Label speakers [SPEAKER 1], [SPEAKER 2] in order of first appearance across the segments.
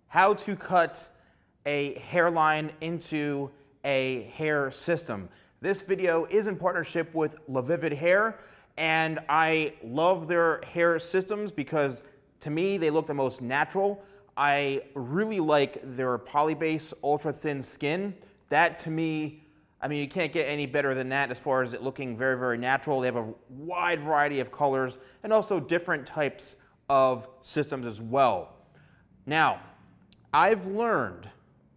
[SPEAKER 1] how to cut a hairline into a hair system. This video is in partnership with LaVivid Hair, and I love their hair systems because to me they look the most natural. I really like their polybase ultra thin skin. That to me, I mean, you can't get any better than that as far as it looking very, very natural. They have a wide variety of colors and also different types of systems as well. Now, I've learned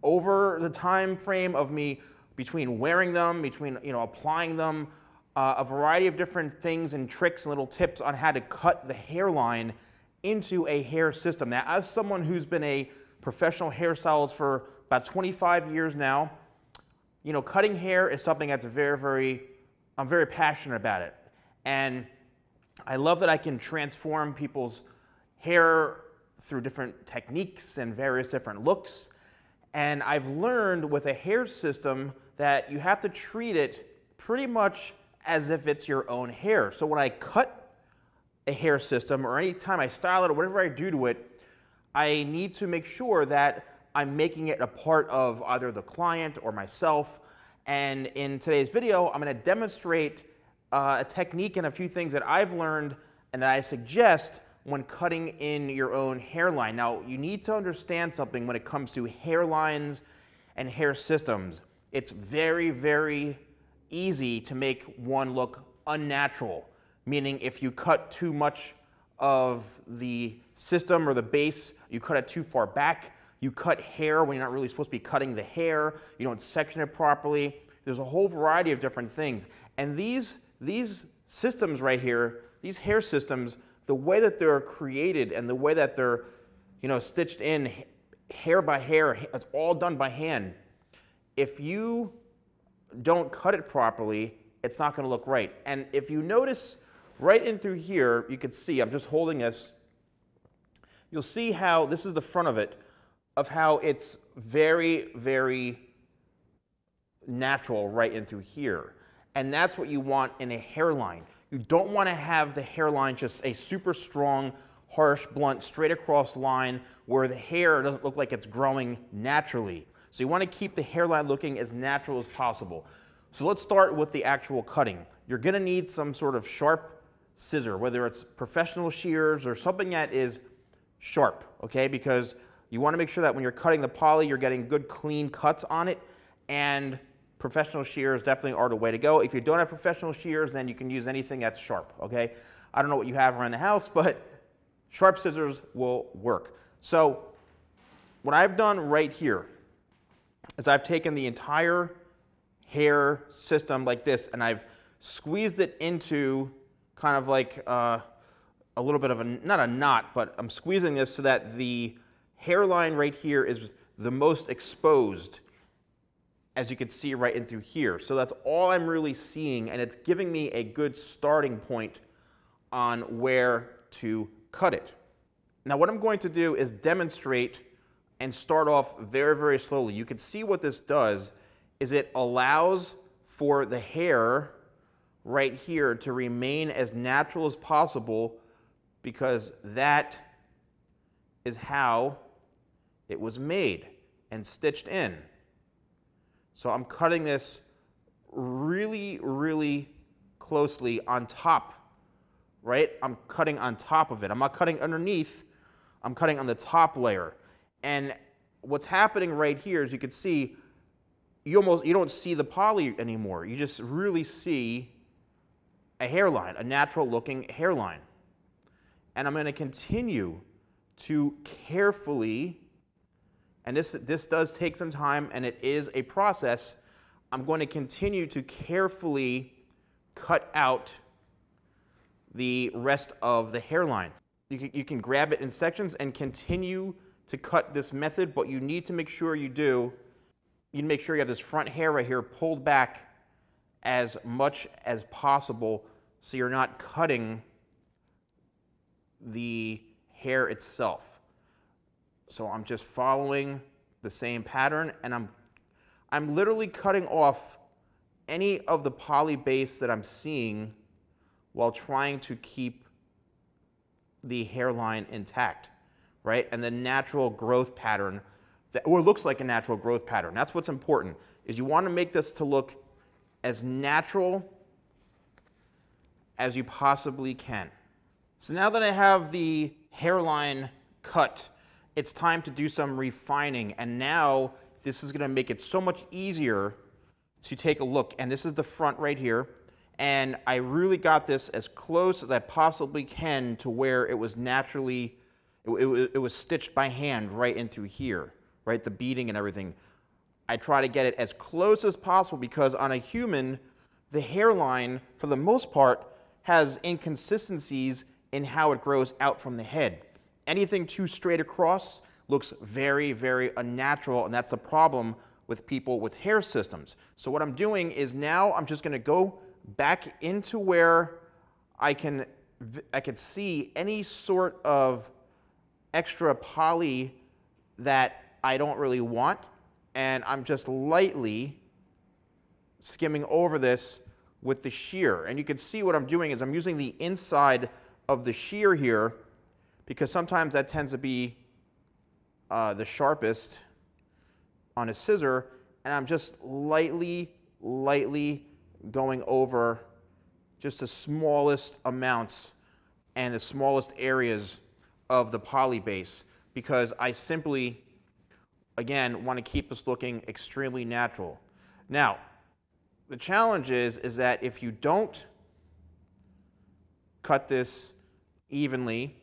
[SPEAKER 1] over the time frame of me between wearing them, between applying them, a variety of different things and tricks and little tips on how to cut the hairline into a hair system. Now, as someone who's been a professional hairstylist for about 25 years now, cutting hair is something that's I'm very passionate about it. And I love that I can transform people's hair through different techniques and various different looks. And I've learned with a hair system that you have to treat it pretty much as if it's your own hair. So when I cut a hair system or any time I style it or whatever I do to it, I need to make sure that I'm making it a part of either the client or myself. And in today's video, I'm going to demonstrate a technique and a few things that I've learned and that I suggest when cutting in your own hairline. Now, you need to understand something when it comes to hairlines and hair systems. It's very, very easy to make one look unnatural, meaning if you cut too much of the system or the base, you cut it too far back, you cut hair when you're not really supposed to be cutting the hair, you don't section it properly. There's a whole variety of different things. And these systems right here, these hair systems, the way that they're created and the way that they're stitched in hair by hair, it's all done by hand. If you don't cut it properly, it's not going to look right. And if you notice right in through here, you can see, I'm just holding this, you'll see how this is the front of it, of how it's very, very natural right in through here. And that's what you want in a hairline. You don't want to have the hairline just a super strong, harsh, blunt, straight across line where the hair doesn't look like it's growing naturally. So you want to keep the hairline looking as natural as possible. So let's start with the actual cutting. You're going to need some sort of sharp scissor, whether it's professional shears or something that is sharp, okay? Because you want to make sure that when you're cutting the poly, you're getting good, clean cuts on it, and professional shears definitely are the way to go. If you don't have professional shears, then you can use anything that's sharp, okay? I don't know what you have around the house, but sharp scissors will work. So what I've done right here is I've taken the entire hair system like this, and I've squeezed it into kind of like a little bit of a, not a knot, but I'm squeezing this so that the hairline right here is the most exposed, as you can see right in through here. So that's all I'm really seeing, and it's giving me a good starting point on where to cut it. Now what I'm going to do is demonstrate and start off very, very slowly. You can see what this does is it allows for the hair right here to remain as natural as possible because that is how it was made and stitched in. So I'm cutting this really, really closely on top, right? I'm cutting on top of it. I'm not cutting underneath, I'm cutting on the top layer. And what's happening right here, as you can see, you don't see the poly anymore. You just really see a hairline, a natural looking hairline. And I'm going to continue to carefully, and this does take some time and it is a process, I'm going to continue to carefully cut out the rest of the hairline. You can grab it in sections and continue to cut this method, but you need to make sure you make sure you have this front hair right here pulled back as much as possible so you're not cutting the hair itself. So I'm just following the same pattern, and I'm literally cutting off any of the poly base that I'm seeing while trying to keep the hairline intact. right? And the natural growth pattern, or looks like a natural growth pattern. That's what's important, is you want to make this to look as natural as you possibly can. So now that I have the hairline cut, it's time to do some refining. And now this is going to make it so much easier to take a look. And this is the front right here. And I really got this as close as I possibly can to where it was naturally, it was stitched by hand right in through here, right? The beading and everything. I try to get it as close as possible because on a human, the hairline, for the most part, has inconsistencies in how it grows out from the head. Anything too straight across looks very, very unnatural, and that's the problem with people with hair systems. So what I'm doing is now I'm just going to go back into where I can see any sort of extra poly that I don't really want, and I'm just lightly skimming over this with the shear. And you can see what I'm doing is I'm using the inside of the shear here because sometimes that tends to be the sharpest on a scissor, and I'm just lightly going over just the smallest amounts and the smallest areas of the poly base because I simply, again, want to keep this looking extremely natural. Now, the challenge is that if you don't cut this evenly,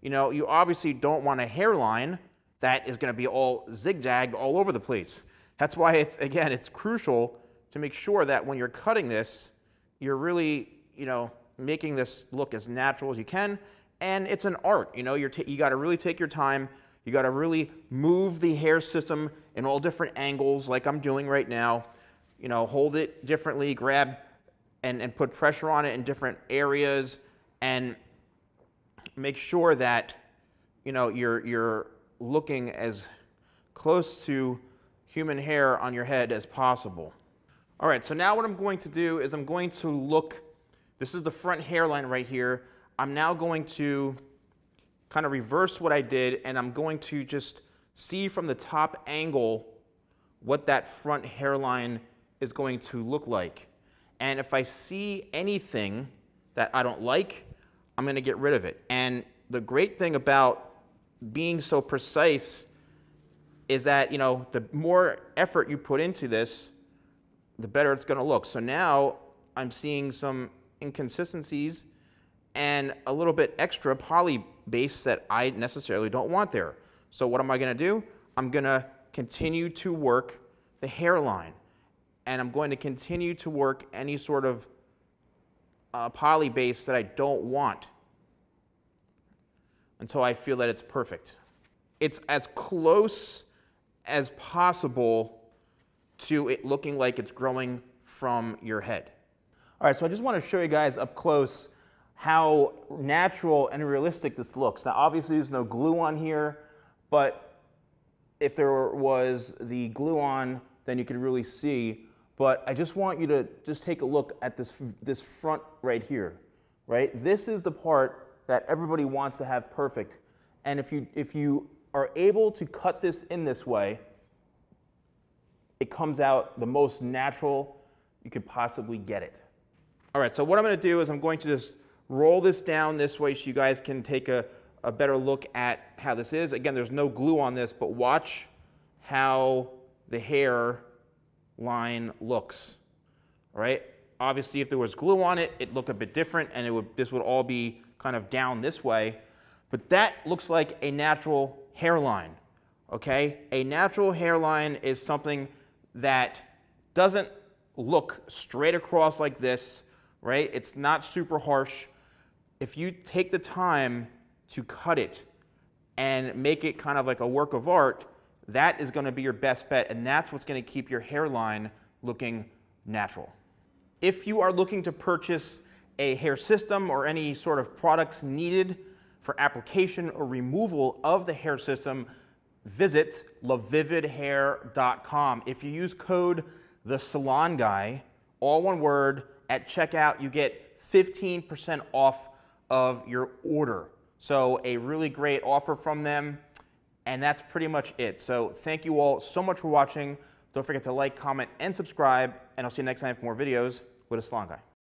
[SPEAKER 1] you know, you obviously don't want a hairline that is going to be all zigzagged all over the place. That's why it's, again, it's crucial to make sure that when you're cutting this, you're really, you know, making this look as natural as you can. And it's an art, you know, you got to really take your time. You got to really move the hair system in all different angles like I'm doing right now. You know, hold it differently, grab and put pressure on it in different areas, and make sure that, you know, you're looking as close to human hair on your head as possible. All right, so now what I'm going to do is I'm going to look, this is the front hairline right here. I'm now going to kind of reverse what I did, and I'm going to just see from the top angle what that front hairline is going to look like. And if I see anything that I don't like, I'm going to get rid of it. And the great thing about being so precise is that, you know, the more effort you put into this, the better it's going to look. So now I'm seeing some inconsistencies and a little bit extra poly base that I necessarily don't want there. So what am I going to do? I'm going to continue to work the hairline, and I'm going to continue to work any sort of poly base that I don't want until I feel that it's perfect. It's as close as possible to it looking like it's growing from your head. All right, so I just want to show you guys up close how natural and realistic this looks. Now, obviously, there's no glue on here, but if there was the glue on, then you could really see. But I just want you to just take a look at this front right here, right? This is the part that everybody wants to have perfect. And if you are able to cut this in this way, it comes out the most natural you could possibly get it. All right, so what I'm going to do is I'm going to just roll this down this way so you guys can take a better look at how this is. Again, there's no glue on this, but watch how the hair line looks. All right, obviously if there was glue on it, it'd look a bit different, and this would all be kind of down this way. But that looks like a natural hairline. Okay, a natural hairline is something that doesn't look straight across like this, right? It's not super harsh. If you take the time to cut it and make it kind of like a work of art, that is going to be your best bet, and that's what's going to keep your hairline looking natural. If you are looking to purchase a hair system or any sort of products needed for application or removal of the hair system, visit LaVividHair.com. If you use code TheSalonGuy, all one word, at checkout, you get 15% off of your order. So a really great offer from them. And that's pretty much it. So thank you all so much for watching. Don't forget to like, comment, and subscribe. And I'll see you next time for more videos with a Salon Guy.